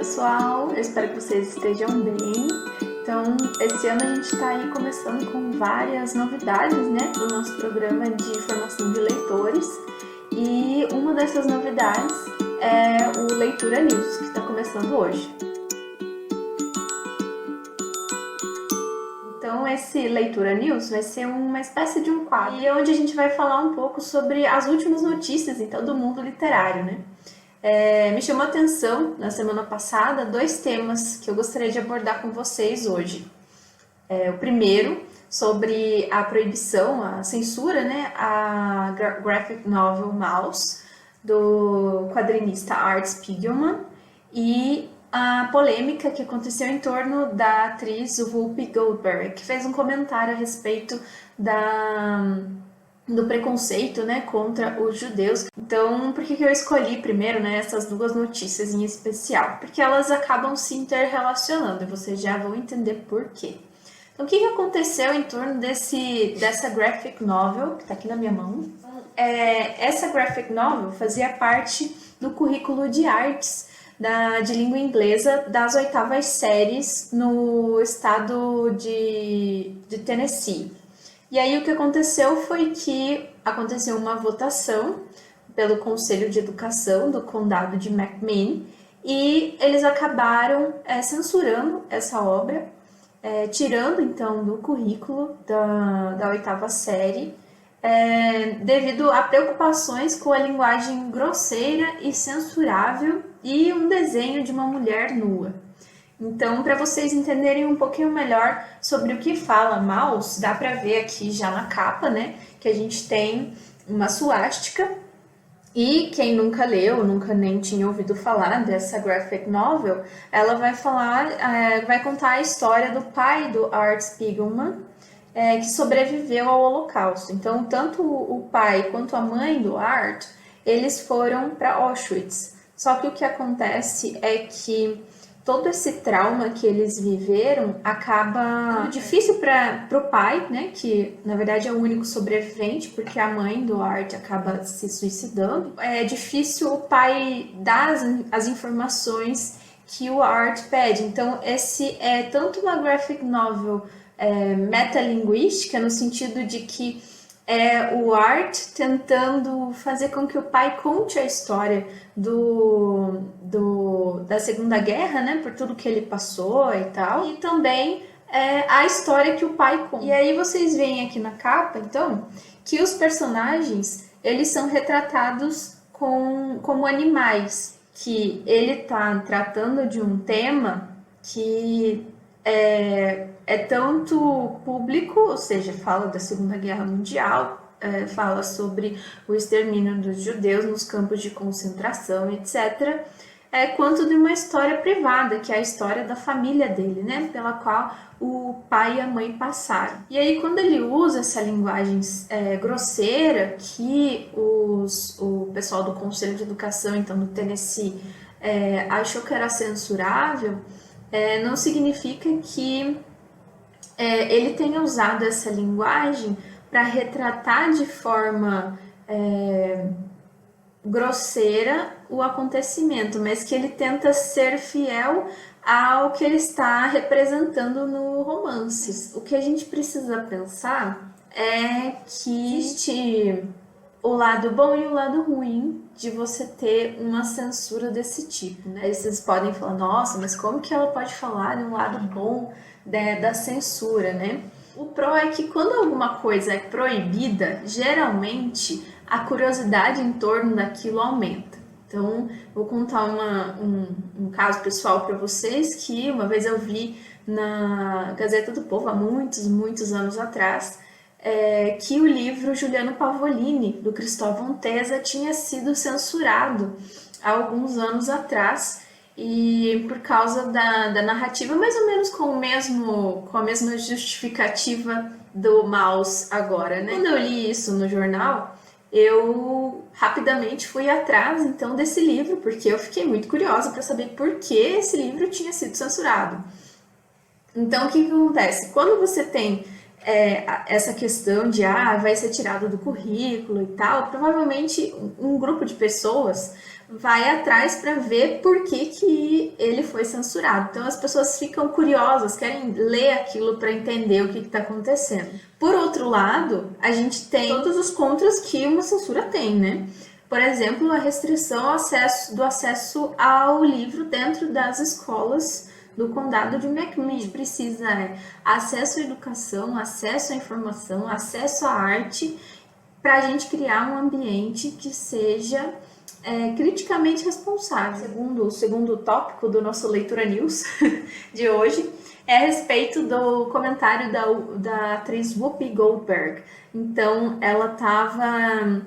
pessoal, eu espero que vocês estejam bem. Então, esse ano a gente está aí começando com várias novidades, né, no nosso programa de formação de leitores. E uma dessas novidades é o Leitura News, que está começando hoje. Então, esse Leitura News vai ser uma espécie de um quadro, e onde a gente vai falar um pouco sobre as últimas notícias, então, do mundo literário, né? Me chamou a atenção, na semana passada, dois temas que eu gostaria de abordar com vocês hoje. O primeiro, sobre a proibição, a censura, né, a graphic novel Maus, do quadrinista Art Spiegelman, e a polêmica que aconteceu em torno da atriz Whoopi Goldberg, que fez um comentário a respeito do preconceito, né, contra os judeus. Então, por que eu escolhi primeiro, né, essas duas notícias em especial? Porque elas acabam se interrelacionando e vocês já vão entender por quê. Então, o que aconteceu em torno dessa graphic novel, que está aqui na minha mão? Essa graphic novel fazia parte do currículo de artes de língua inglesa das 8ª séries no estado de Tennessee. E aí o que aconteceu foi que aconteceu uma votação pelo Conselho de Educação do Condado de McMinn e eles acabaram censurando essa obra, tirando então do currículo da 8ª série, devido a preocupações com a linguagem grosseira e censurável e um desenho de uma mulher nua. Então, para vocês entenderem um pouquinho melhor sobre o que fala Maus, dá para ver aqui já na capa, né, que a gente tem uma suástica. E quem nunca leu, nunca nem tinha ouvido falar dessa graphic novel, ela vai contar a história do pai do Art Spiegelman, que sobreviveu ao Holocausto. Então, tanto o pai quanto a mãe do Art, eles foram para Auschwitz. Só que o que acontece é que todo esse trauma que eles viveram acaba difícil para o pai, né, que na verdade é o único sobrevivente, porque a mãe do Art acaba se suicidando. É difícil o pai dar as informações que o Art pede. Então, esse é tanto uma graphic novel metalinguística, no sentido de que o Art tentando fazer com que o pai conte a história da Segunda Guerra, né, por tudo que ele passou e tal, e também a história que o pai conta. E aí vocês veem aqui na capa, então, que os personagens, eles são retratados como animais, que ele está tratando de um tema que é tanto público, ou seja, fala da Segunda Guerra Mundial, fala sobre o extermínio dos judeus nos campos de concentração, etc., quanto de uma história privada, que é a história da família dele, né, pela qual o pai e a mãe passaram. E aí, quando ele usa essa linguagem grosseira, que o pessoal do Conselho de Educação, então, do Tennessee, achou que era censurável, não significa que ele tenha usado essa linguagem para retratar de forma grosseira o acontecimento, mas que ele tenta ser fiel ao que ele está representando no romance. O que a gente precisa pensar é que existe o lado bom e o lado ruim de você ter uma censura desse tipo, né? Aí vocês podem falar, nossa, mas como que ela pode falar de um lado bom da censura, né? O pró é que quando alguma coisa é proibida, geralmente a curiosidade em torno daquilo aumenta. Então, vou contar um caso pessoal para vocês, que uma vez eu vi na Gazeta do Povo, há muitos anos atrás, que o livro Juliano Pavolini, do Cristóvão Tesa, tinha sido censurado há alguns anos atrás, e por causa da narrativa, mais ou menos com a mesma justificativa do Maus agora, né? Quando eu li isso no jornal, eu rapidamente fui atrás, então, desse livro, porque eu fiquei muito curiosa para saber por que esse livro tinha sido censurado. Então, o que acontece? Quando você tem essa questão de vai ser tirado do currículo e tal, provavelmente um grupo de pessoas vai atrás para ver por que ele foi censurado. Então as pessoas ficam curiosas, querem ler aquilo para entender o que está acontecendo. Por outro lado, a gente tem todos os contras que uma censura tem, né? Por exemplo, a restrição do acesso ao livro dentro das escolas do condado de McMinn. A gente precisa acesso à educação, acesso à informação, acesso à arte, para a gente criar um ambiente que seja criticamente responsável. O segundo tópico do nosso Leitura News de hoje é a respeito do comentário da atriz Whoopi Goldberg. Então, ela estava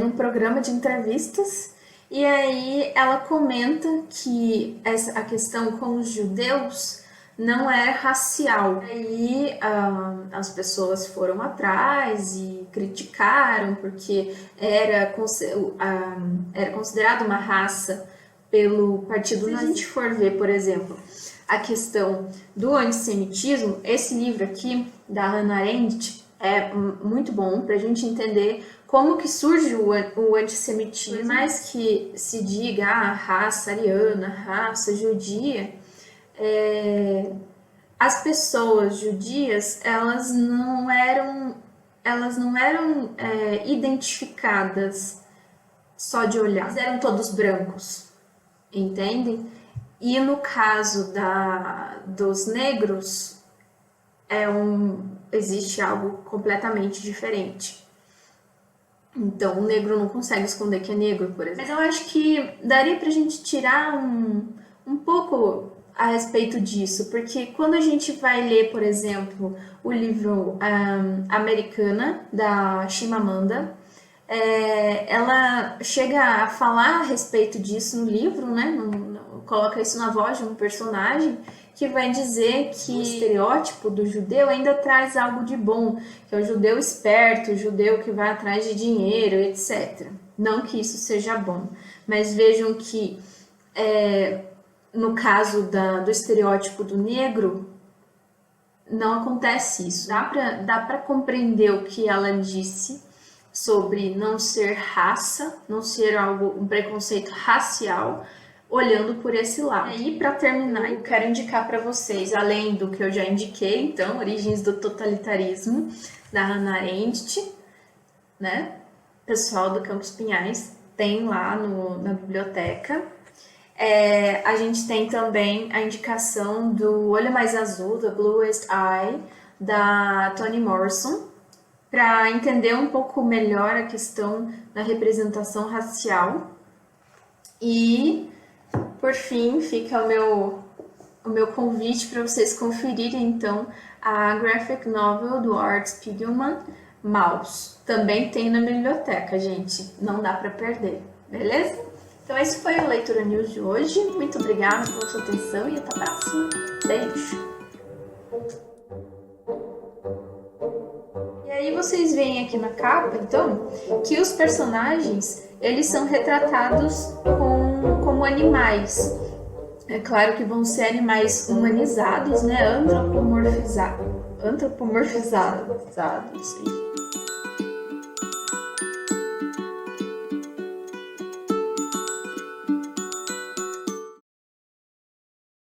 num programa de entrevistas e aí ela comenta que a questão com os judeus não é racial. Aí as pessoas foram atrás e criticaram porque era considerada uma raça pelo partido nazi. Se a gente for ver, por exemplo, a questão do antissemitismo, esse livro aqui, da Hannah Arendt, é muito bom para a gente entender como que surge o antissemitismo. Por mais que se diga raça ariana, raça judia, as pessoas judias, elas não eram identificadas só de olhar. Eles eram todos brancos, entendem? E no caso dos negros, existe algo completamente diferente. Então, o negro não consegue esconder que é negro, por exemplo. Mas eu acho que daria pra gente tirar um pouco a respeito disso, porque quando a gente vai ler, por exemplo, o livro Americana, da Chimamanda, ela chega a falar a respeito disso no livro, né? Coloca isso na voz de um personagem que vai dizer que o estereótipo do judeu ainda traz algo de bom, que é o judeu esperto, o judeu que vai atrás de dinheiro, etc. Não que isso seja bom, mas vejam que no caso do estereótipo do negro, não acontece isso. Dá pra compreender o que ela disse sobre não ser raça, não ser um preconceito racial, olhando por esse lado. E para terminar, eu quero indicar para vocês, além do que eu já indiquei, então, Origens do Totalitarismo, da Hannah Arendt, né? Pessoal do Campus Pinhais, tem lá na biblioteca. A gente tem também a indicação do Olho Mais Azul, The Bluest Eye, da Toni Morrison, para entender um pouco melhor a questão da representação racial. E, por fim, fica o meu convite para vocês conferirem, então, a graphic novel do Art Spiegelman, Maus. Também tem na biblioteca, gente. Não dá para perder, beleza? Então, esse foi o Leitura News de hoje. Muito obrigada pela sua atenção e até a próxima. Beijo! E aí vocês veem aqui na capa, então, que os personagens, eles são retratados como animais. É claro que vão ser animais humanizados, né? Antropomorfizados, não sei.